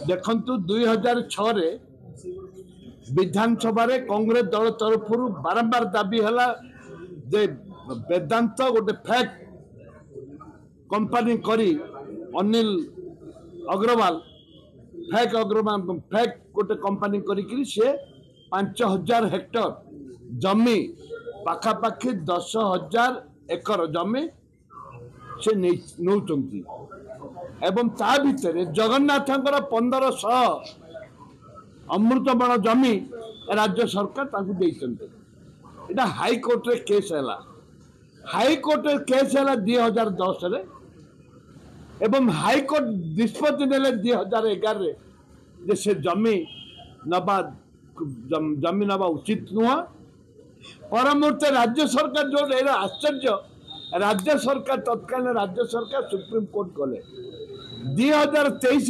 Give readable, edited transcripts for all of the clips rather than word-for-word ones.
देखु 2006 विधानसभा कांग्रेस दल तरफ बारंबार दाबी है जे वेदांत गोटे फेक कंपनी करी अनिल अग्रवाल फेक गोटे कंपनी करी से 5000 हेक्टर जमी पाखापाखि 10,000 एकर जमी से नौचंती एवं ता भितर जगन्नाथ 1500 अमृतबण जमी राज्य सरकार ताकू देइचंती। इटा हाईकोर्ट रे केस है हाईकोर्ट रे केस है 2010 रे एवं हाईकोर्ट निष्पत्ति नेले 2011 रे जे से जमी नबा जमी नबा उचित नुह परमुहूर्ते राज्य सरकार जो आश्चर्य राज्य सरकार तत्कालीन राज्य सरकार सुप्रीम कोर्ट गले 2023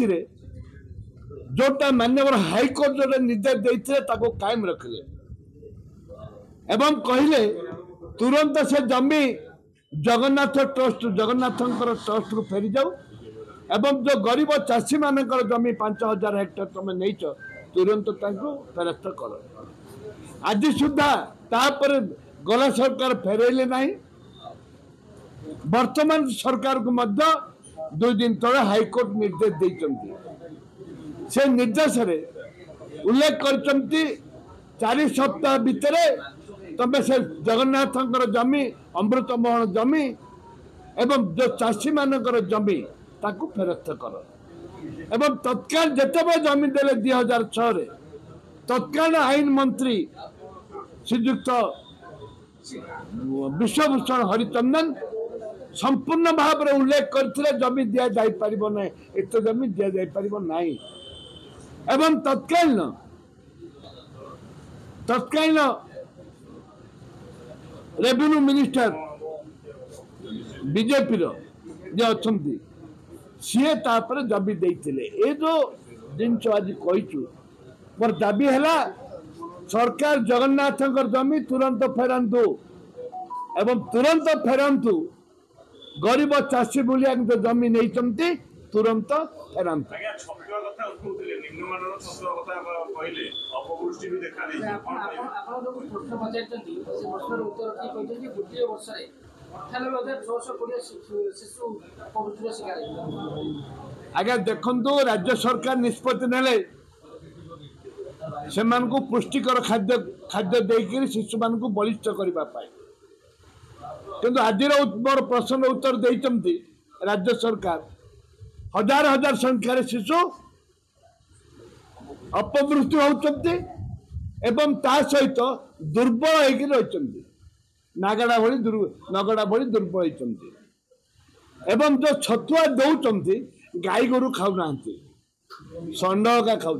रे जोटा माननीय हाईकोर्ट जो निर्देश देते कायम रखिले एवं कहले तुरंत से जमी जगन्नाथ ट्रस्ट ट्रस्ट को फेरी जाऊ एवं जो गरीब चाषी मानकर जमी 5000 हेक्टर तुम नहीं तुरंत फेरस्त कर आज सुधा तापर गला सरकार फेरैले नहीं वर्तमान सरकार को मध्य 2 दिन तले हाईकोर्ट निर्देश देइचंती से निर्देश रे उल्लेख करचंती 4 सप्ताह भितर तमे से जगन्नाथ जमी अमृतमोहन जमी एवं जो चाषी मानकर जमी ताकू फेरस्त कर एवं तत्काल जिते जमी देले 2006 रे तत्काल आईन मंत्री श्रीयुक्त विश्वभूषण हरिचंदन संपूर्ण भाव में उल्लेख करथिले जमी दिया जाई परिबो नै एत जमी दिया जाई परिबो नाही एवं तत्कालीन रेवेन्यू मिनिस्टर बीजेपी रो जे अछंती सीए तापर जमी देइथिले ए जो जिनछ आज कहिछु पर दाबी हैला सरकार जगन्नाथ जमी तुरंत फेरंतु एवं तुरंत फेरंतु गरीब चाषी बुलिया जो जमी नहीं तुरंत फेरंतु आगे देखु राज्य सरकार निष्पत्ति नेले से पुष्टिकर खाद्य खाद्य देकर शिशु मान बलिष्ठ करने किंतु आज मोर प्रश्न उत्तर देते राज्य सरकार हजार हजार संख्यार शिशु अपमृत्यु होती एवं ता सहित दुर्बल होती नगड़ा भली दुर्बल होती एवं जो छतुआ दौरान गाई गोरु खाऊना षंड का खाऊ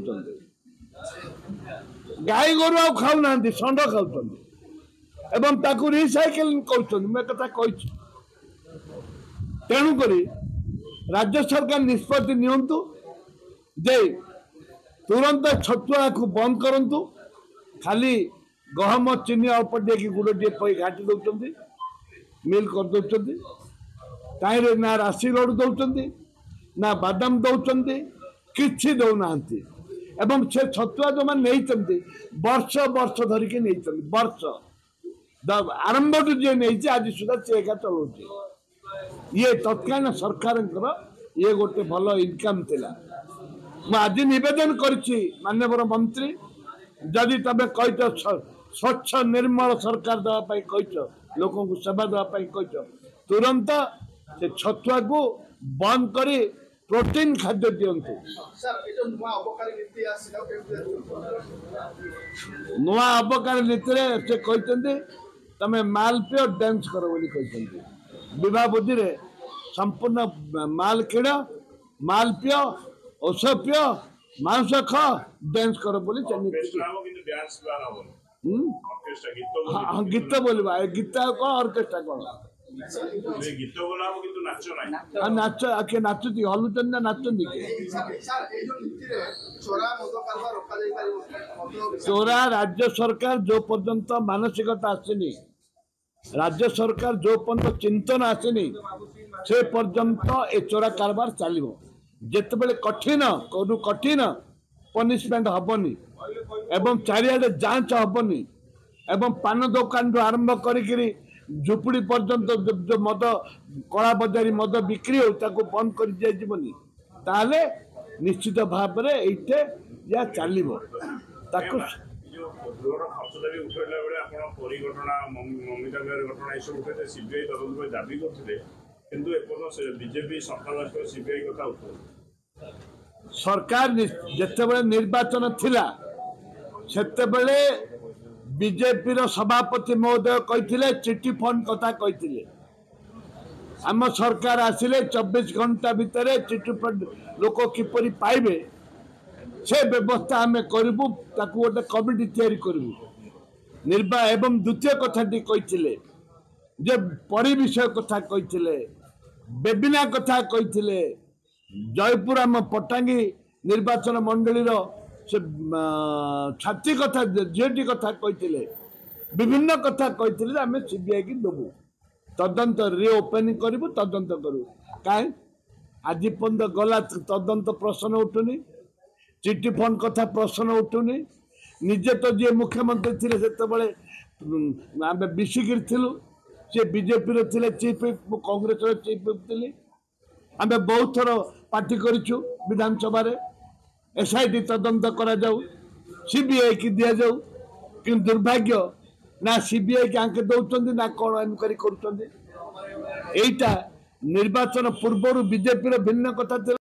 गाई गोरु आ खाऊना षंड खाऊ एवं ताकू रिसाइकिल कहता तेणुक राज्य सरकार निष्पत्ति नियंतु जे तुरंत छतुआ को बंद करंतु खाली गहम चीनी अल्प टे गुड़ टे घाटी दौरान मिल कर दौरान ना राशि लड़ू दौरान ना बादाम दौरान कि दौना एवं से छतुआ जो मैंने वर्ष वर्ष धरिकी नहीं वर्ष आरंभ जी नहीं आज सुधा से एका चलाउे ये तत्कालीन सरकार ये गोटे भल इनकम थिला आज निवेदन करिछि माननीय मंत्री जदि तबे कहिछ स्वच्छ निर्मल सरकार देवाई कहिछ लोक को सेवा देवाई कहिछ तुरंत से छतुआ को बंद करी प्रोटीन खाद्य दिंतु नुआ अबकारी नीति से कहते तमें माल पियो डांस कर विवाह बुद्धि रे संपूर्ण माल किण माल पियो औष पियो मांस खा डांस कर गीत बोलवा गीत कौन ऑर्केस्ट्रा कौन नाच आके नाचुती हलुचन ना नाचुती चोरा राज्य सरकार जो पर्यंत मानसिकता आसनी राज्य सरकार जो पर्यंत चिंतन आसेनी से पर्यंत ए चोरा कारबार चलो जिते कठिन कठिन पनिशमेंट हेनी एवं चारिआडे जांच हेनी एवं पान दुकान आरंभ करी झुपड़ी पर्यंत जो मद कला बजारी मद बिक्री हो बंद कर दिज्वनी ताले निश्चित भाव में ये या चलो सरकार जिते निर्वाचन थिला सेते बेले बीजेपी सभापति महोदय कही चिट्ठी फंड कथा कही आम सरकार आसिले 24 घंटा भितर चिट्ठी फंड लोक किपरि पाइबे से व्यवस्था आम करूँ गोटे कमिटी तैयारी करूँ एवं द्वितीय कथाटी कही जे परी विषय कथा कही बेबिना कथा कही जयपुर आम पटांगी निर्वाचन मंडली से छाती कथा झीटी कथा कही विभिन्न कथा कही आम सीबीआई की देवु तदंत रिओपनिंग करूँ तदंत करूँ कहीं आज पर्यंत गला तदंत प्रश्न उठुनी चिट्ठी फंड कथा प्रश्न उठुनी निजे तो जी मुख्यमंत्री थे से आम बिसिकी सी बीजेपी थे चीफ कांग्रेस चीफ थी आम बहुत थर पार्टी करूँ विधानसभा एसआईटी तदंत करा जाऊ सीबीआई की दि जाऊ कि दुर्भाग्य ना सीबीआई की आंके दौरान ना कौन इनक्वारी कर निर्वाचन पूर्व बीजेपी भिन्न कथा